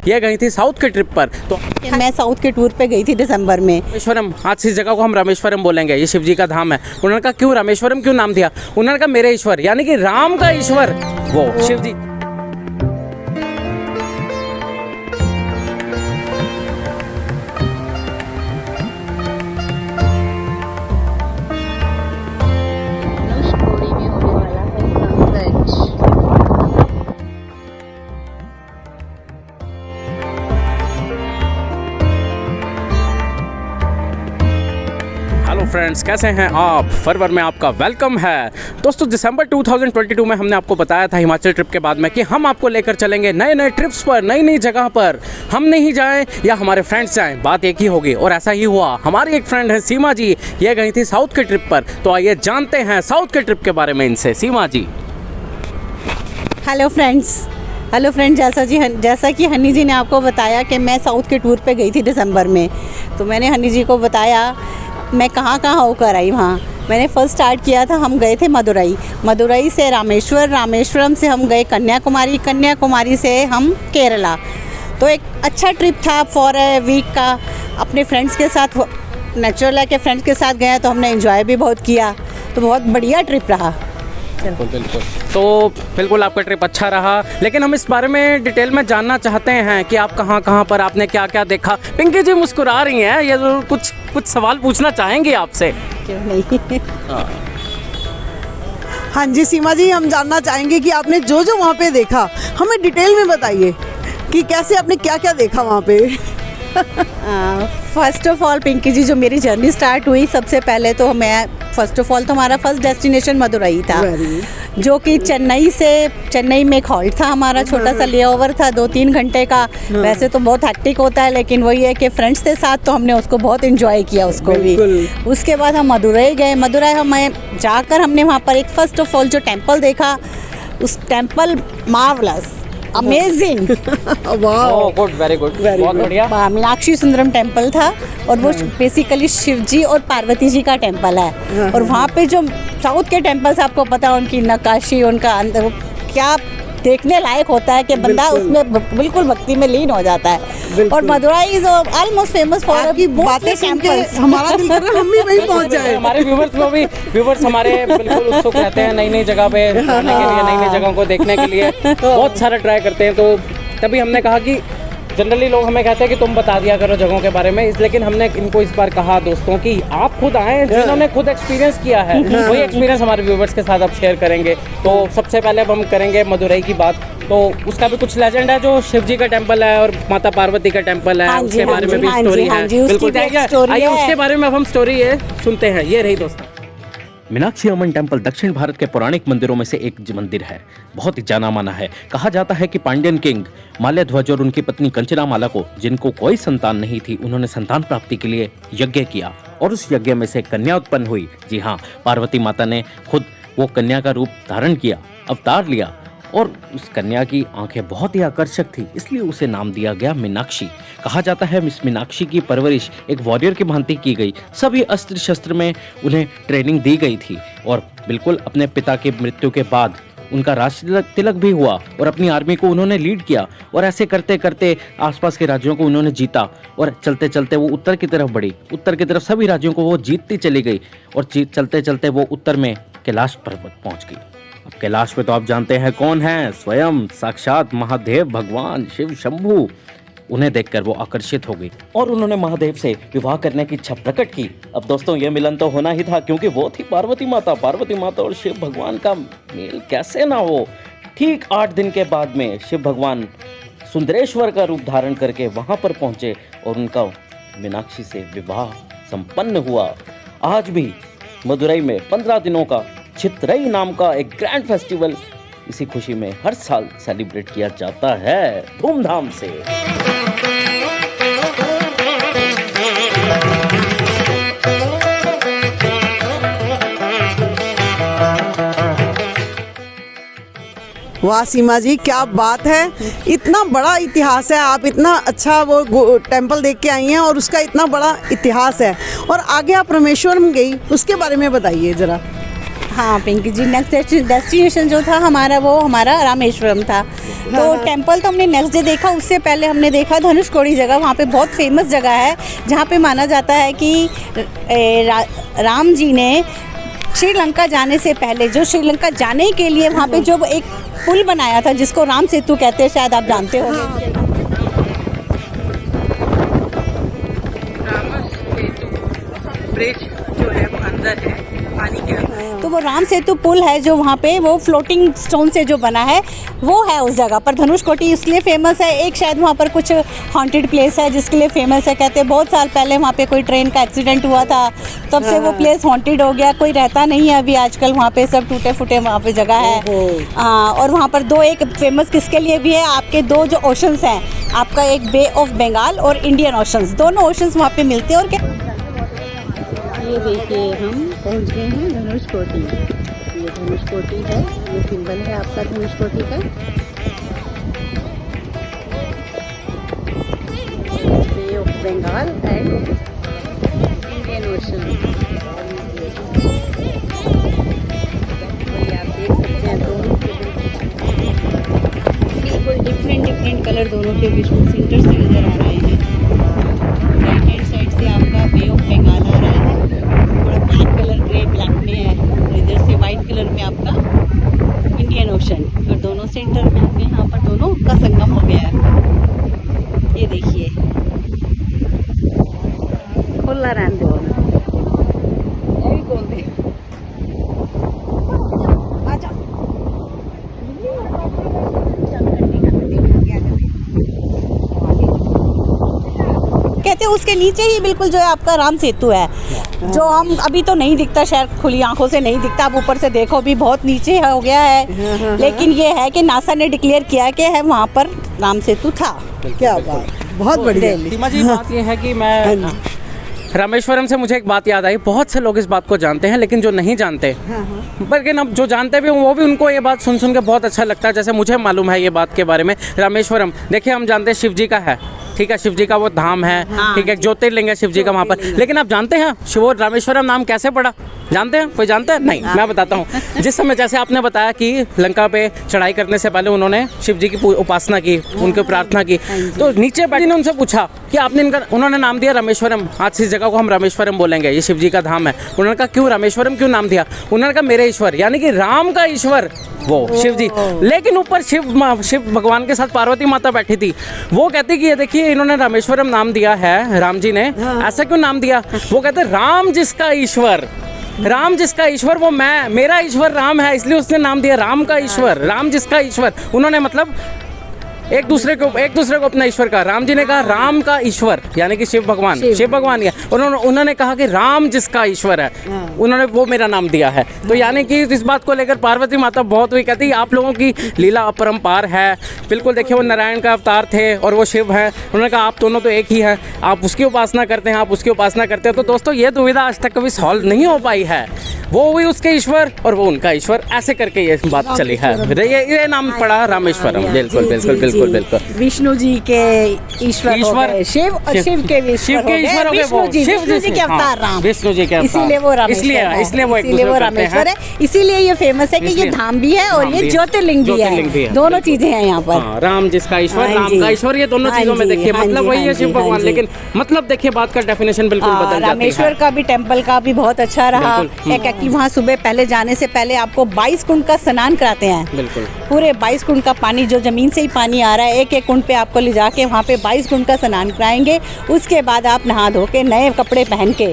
ये गई थी साउथ के ट्रिप पर। तो मैं साउथ के टूर पे गई थी दिसंबर में। रामेश्वरम, आज इस जगह को हम रामेश्वरम बोलेंगे, ये शिव जी का धाम है। उन्होंने कहा क्यों रामेश्वरम क्यों नाम दिया? उन्होंने कहा मेरे ईश्वर यानी कि राम का ईश्वर वो शिव जी। फ्रेंड्स, कैसे हैं आप? फरवर में आपका वेलकम है। दोस्तों, दिसंबर 2022 में हमने आपको बताया था हिमाचल ट्रिप के बाद में कि हम आपको लेकर चलेंगे नए नए ट्रिप्स पर, नई नई जगह पर। हम नहीं जाएं या हमारे फ्रेंड्स जाएं, बात एक ही होगी और ऐसा ही हुआ। हमारी एक फ्रेंड है सीमा जी, ये गई थी साउथ के ट्रिप पर। तो आइए जानते हैं साउथ के ट्रिप के बारे में इनसे। सीमा जी। हेलो फ्रेंड्स, जैसा कि हनी जी ने आपको बताया कि मैं साउथ के टूर पे गई थी दिसंबर में, तो मैंने हनी जी को बताया मैं कहाँ होकर आई। वहाँ मैंने फ़र्स्ट स्टार्ट किया था, हम गए थे मदुरई से रामेश्वरम से हम गए कन्याकुमारी से हम केरला। तो एक अच्छा ट्रिप था फॉर ए वीक का। अपने फ्रेंड्स के साथ, नेचुरल है कि फ्रेंड्स के साथ गए तो हमने एंजॉय भी बहुत किया, तो बहुत बढ़िया ट्रिप रहा। बिल्कुल। तो बिल्कुल आपका ट्रिप अच्छा रहा, लेकिन हम इस बारे में डिटेल में जानना चाहते हैं कि आप कहाँ पर, आपने क्या क्या देखा। पिंकी जी मुस्कुरा रही हैं, ये जरूर कुछ सवाल पूछना चाहेंगे आपसे। क्यों नहीं? हाँ जी सीमा जी, हम जानना चाहेंगे कि आपने जो वहाँ पे देखा हमें डिटेल में बताइए कि कैसे आपने क्या क्या देखा वहाँ पे। फर्स्ट ऑफ ऑल पिंकी जी, जो मेरी जर्नी स्टार्ट हुई, सबसे पहले तो हमारा फर्स्ट डेस्टिनेशन मदुरई था, जो कि चेन्नई में एक हॉल्ट था हमारा, छोटा सा लेओवर था 2-3 घंटे का। वैसे तो बहुत हैक्टिक होता है, लेकिन वही है कि फ्रेंड्स के साथ तो हमने उसको बहुत एंजॉय किया उसको भी। उसके बाद हम मदुरई गए। हमें जाकर हमने वहाँ पर एक फर्स्ट ऑफ ऑल जो टेम्पल देखा, उस temple marvellous, amazing, good, very good, बहुत बढ़िया। मीनाक्षी सुंदरम टेम्पल था और वो बेसिकली शिव जी और पार्वती जी का टेम्पल है। और वहाँ पे जो साउथ के टेम्पल्स आपको पता है, उनकी नक्काशी, उनका अंदर क्या देखने लायक होता है कि बंदा उसमें बिल्कुल भक्ति में लीन हो जाता है। और Madurai is almost famous for आपकी बातें सुन के हमारा दिल कर रहा है हम भी वहीं पहुंच जाए। हमारे व्यूवर्स हमारे बिल्कुल उत्सुक रहते हैं नई जगह पे जाने के लिए, नई जगहों को देखने के लिए बहुत सारा ट्राई करते हैं। तो तभी हमने कहा कि जनरली लोग हमें कहते हैं कि तुम बता दिया करो जगहों के बारे में, लेकिन हमने इनको इस बार कहा दोस्तों कि आप खुद आए, जिन्होंने खुद एक्सपीरियंस किया है, वही एक्सपीरियंस हमारे व्यूवर्स के साथ आप शेयर करेंगे। तो सबसे पहले अब हम करेंगे मदुरई की बात। तो उसका भी कुछ लेजेंड है, जो शिव जी का टेम्पल है और माता पार्वती का टेम्पल है, उसके बारे में भी स्टोरी है। बिल्कुल, आइए उसके बारे में अब हम स्टोरी सुनते हैं। ये रही दोस्तों। मीनाक्षी अम्मन टेम्पल दक्षिण भारत के पौराणिक मंदिरों में से एक मंदिर है। बहुत ही जाना माना है। कहा जाता है कि पांड्यन किंग माल्यध्वज और उनकी पत्नी कंचनामाला को, जिनको कोई संतान नहीं थी, उन्होंने संतान प्राप्ति के लिए यज्ञ किया और उस यज्ञ में से कन्या उत्पन्न हुई। जी हाँ, पार्वती माता ने खुद वो कन्या का रूप धारण किया, अवतार लिया, और उस कन्या की आंखें बहुत ही आकर्षक थी, इसलिए उसे नाम दिया गया मीनाक्षी। कहा जाता है इस मीनाक्षी की परवरिश एक वॉरियर की भांति की गई। सभी अस्त्र शस्त्र में उन्हें ट्रेनिंग दी गई थी और बिल्कुल अपने पिता की मृत्यु के बाद उनका राष्ट्र तिलक भी हुआ और अपनी आर्मी को उन्होंने लीड किया। और ऐसे करते करते आसपास के राज्यों को उन्होंने जीता और चलते चलते वो उत्तर की तरफ बढ़ी। उत्तर की तरफ सभी राज्यों को वो जीतती चली गई और चलते चलते वो उत्तर में कैलाश पर्वत पहुंच गई। अब कैलाश पे तो आप जानते हैं कौन है, स्वयं साक्षात महादेव भगवान शिव शंभू। उन्हें देखकर वो आकर्षित हो गई और उन्होंने महादेव से विवाह करने की इच्छा प्रकट की। अब दोस्तों, ये मिलन तो होना ही था, क्योंकि वो थी पार्वती माता और शिव भगवान का मेल कैसे ना हो। ठीक 8 दिन के बाद में शिव भगवान सुंदरेश्वर का रूप धारण करके वहां पर पहुंचे और उनका मीनाक्षी से विवाह संपन्न हुआ। आज भी मदुरई में 15 दिनों का चित्रई नाम का एक ग्रैंड फेस्टिवल इसी खुशी में हर साल सेलिब्रेट किया जाता है धूमधाम से। वाह सीमा जी, क्या बात है। इतना बड़ा इतिहास है, आप इतना अच्छा वो टेम्पल देख के आई हैं और उसका इतना बड़ा इतिहास है। और आगे आप रामेश्वरम गई, उसके बारे में बताइए ज़रा। हाँ पिंकी जी, नेक्स्ट डेस्टिनेशन जो था हमारा रामेश्वरम था। तो टेंपल तो हमने नेक्स्ट डे देखा, उससे पहले हमने देखा धनुषकोडी जगह। वहाँ पे बहुत फेमस जगह है जहाँ पे माना जाता है कि राम जी ने श्रीलंका जाने से पहले, जो श्रीलंका जाने के लिए वहाँ पे जो एक पुल बनाया था जिसको राम सेतु कहते हैं, शायद आप जानते होंगे। ब्रिज जो है वो अंदर है पानी के अंदर, तो वो राम सेतु पुल है जो वहाँ पे वो फ्लोटिंग स्टोन से जो बना है वो है उस जगह पर। धनुषकोडी इसलिए फेमस है, एक शायद वहाँ पर कुछ हॉन्टेड प्लेस है जिसके लिए फेमस है। कहते हैं बहुत साल पहले वहाँ पे कोई ट्रेन का एक्सीडेंट हुआ था, तब से वो प्लेस हॉन्टेड हो गया, कोई रहता नहीं है अभी आजकल वहाँ पे, सब टूटे फूटे वहाँ पे जगह है। हाँ, और वहाँ पर दो एक फेमस किसके लिए भी है, आपके दो जो ओशंस हैं, आपका एक बे ऑफ बंगाल और इंडियन ओशंस, दोनों ओशंस वहाँ पे मिलते हैं। और क्या ये देखिए हम पहुंच गए हैं धनुषकोडी। ये धनुषकोडी है, ये सिंबल है आपका धनुषकोडी का। Bay of Bengal and Indian Ocean. ये आप देख सकते हैं दोनों के बिल्कुल डिफरेंट कलर दोनों के बीच में सेंटर से नजर आ रहे हैं। राइट हैंड साइड से आपका बे ऑफ बंगाल आ रहा है, ब्लैक कलर ग्रे ब्लैक में है, और इधर से वाइट कलर में आपका इंडियन ओशन, और दोनों सेंटर में आपके यहाँ पर दोनों का संगम हो गया है। ये देखिए खुला रैंडो कहते हैं उसके नीचे ही बिल्कुल जो है आपका राम सेतु है, जो हम अभी तो नहीं दिखता, शायद खुली आंखों से नहीं दिखता, आप ऊपर से देखो भी बहुत नीचे हो गया है, लेकिन ये है कि नासा ने डिक्लेयर किया कि है वहाँ पर राम सेतु था। क्या बात, बहुत बढ़िया। सीमा जी, बात ये है कि मैं रामेश्वरम से मुझे एक बात याद आई, बहुत से लोग इस बात को जानते हैं लेकिन जो नहीं जानते, लेकिन अब जो जानते भी वो भी उनको ये बात सुन के बहुत अच्छा लगता है। जैसे मुझे मालूम है ये बात के बारे में, रामेश्वरम देखिए हम जानते हैं शिव जी का है, ठीक है, शिव जी का वो धाम है, ठीक है, ज्योतिर्लिंग है शिव जी का वहाँ पर, लेकिन आप जानते हैं शिव रामेश्वरम नाम कैसे पड़ा? जानते हैं? कोई जानता है? नहीं, मैं बताता हूँ। जिस समय जैसे आपने बताया कि लंका पे चढ़ाई करने से पहले उन्होंने शिव जी की उपासना की, उनकी प्रार्थना की, तो नीचे बैठी ने उनसे पूछा कि आपने उन्होंने नाम दिया रामेश्वरम, आज से इस जगह को हम रामेश्वरम बोलेंगे, ये शिव जी का धाम है। उन्होंने कहा क्यों रामेश्वरम क्यों नाम दिया? उन्होंने कहा मेरे ईश्वर यानी कि राम का ईश्वर वो शिव जी, लेकिन ऊपर शिव भगवान के साथ पार्वती माता बैठी थी, वो कहती कि ये देखिए इन्होंने रामेश्वरम नाम दिया है राम जी ने, ऐसा क्यों नाम दिया? वो कहते राम जिसका ईश्वर, राम जिसका ईश्वर वो मैं, मेरा ईश्वर राम है, इसलिए उसने नाम दिया राम का ईश्वर, राम जिसका ईश्वर। उन्होंने मतलब एक दूसरे को अपना ईश्वर कहा। राम जी ने कहा राम का ईश्वर यानी कि शिव भगवान है, उन्होंने कहा कि राम जिसका ईश्वर है, उन्होंने वो मेरा नाम दिया है। तो यानी कि इस बात को लेकर पार्वती माता बहुत हुई, कहती आप लोगों की लीला अपरंपार है। बिल्कुल देखिए वो नारायण का अवतार थे और वो शिव है, उन्होंने कहा आप दोनों तो एक ही हैं, आप उसकी उपासना करते हैं, आप उसकी उपासना करते हैं। तो दोस्तों ये दुविधा आज तक कभी सॉल्व नहीं हो पाई है, वो हुई उसके ईश्वर और वो उनका ईश्वर, ऐसे करके ये बात चली है, ये नाम पड़ा रामेश्वरम। बिल्कुल बिल्कुल बिल्कुल बिल्कुल। विष्णु जी के ईश्वर शिव और शिव के ईश्वर हो गए वो विष्णु जी के अवतार राम, विष्णु जी के अवतार, इसीलिए वो रामेश्वर है, इसीलिए ये फेमस है कि ये धाम भी है और ये ज्योतिर्लिंग भी है, दोनों चीजें हैं यहाँ पर। राम जिसका ईश्वर, राम का ईश्वर, ये दोनों चीजों में देखिए मतलब वही है शिव भगवान, लेकिन मतलब देखिए बात का डेफिनेशन बिल्कुल बदल जाती है। रामेश्वर का भी टेम्पल का भी बहुत अच्छा रहा, कि वहाँ सुबह पहले जाने से पहले आपको 22 कुंड का स्नान कराते हैं, बिल्कुल पूरे 22 कुंड का पानी जो जमीन से ही पानी आ रहा है, एक कुंड पे आपको ले जाके वहाँ पे 22 कुंड का स्नान कराएंगे। उसके बाद आप नहा धो के नए कपड़े पहन के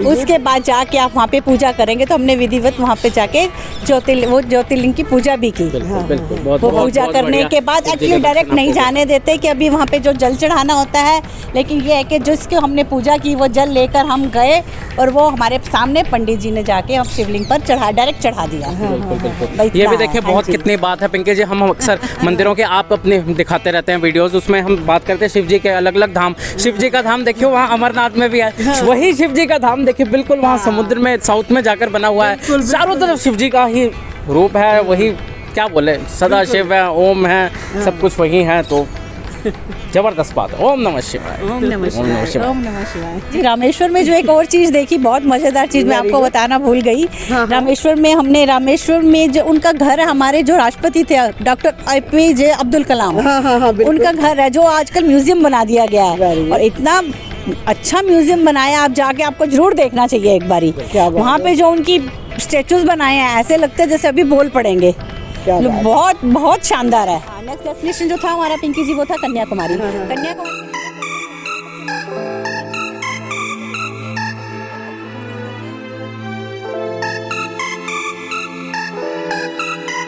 उसके बाद जाके आप वहाँ पे पूजा करेंगे। तो हमने विधिवत वहाँ पे जाके ज्योतिर्लिंग की पूजा भी की। वो पूजा करने के बाद एक्चुअली डायरेक्ट नहीं जाने देते कि अभी वहाँ पे जो जल चढ़ाना होता है, लेकिन ये है कि जिसकी हमने पूजा की वो जल लेकर हम गए और वो हमारे सामने पंडित जी ने जाके हम शिवलिंग पर डायरेक्ट चढ़ा दिया। ये भी देखिए बहुत कितनी बात है पिंकी जी, हम अक्सर मंदिरों के आप अपने दिखाते रहते हैं वीडियोस, उसमें हम बात करते हैं शिव जी के अलग अलग धाम। शिव जी का धाम देखिए वहाँ अमरनाथ में भी है, वही शिव जी का धाम देखिए बिल्कुल वहाँ समुद्र में साउथ में जाकर बना हुआ है, चारों तरफ शिव जी का ही रूप है, वही क्या बोले सदा शिव है, ओम है, सब कुछ वही है। तो जबरदस्त बात है। ओम नमः शिवाय। ओम नमः ओम नमः शिवाय। शिवाय। ओम नमः शिवाय। जी, रामेश्वर में जो एक और चीज़ देखी, बहुत मज़ेदार चीज़ मैं आपको बताना भूल गई। रामेश्वर में जो उनका घर है, हमारे जो राष्ट्रपति थे डॉक्टर APJ अब्दुल कलाम, उनका घर है जो आजकल म्यूजियम बना दिया गया है। और इतना अच्छा म्यूजियम बनाया, आप जाके आपको जरूर देखना चाहिए एक बारी। वहाँ पे जो उनकी स्टेचूज बनाए हैं, ऐसे लगते हैं जैसे अभी बोल पड़ेंगे। बहुत बहुत शानदार है। नेक्स्ट डेस्टिनेशन जो था हमारा पिंकी जी, वो था कन्याकुमारी। कन्याकुमारी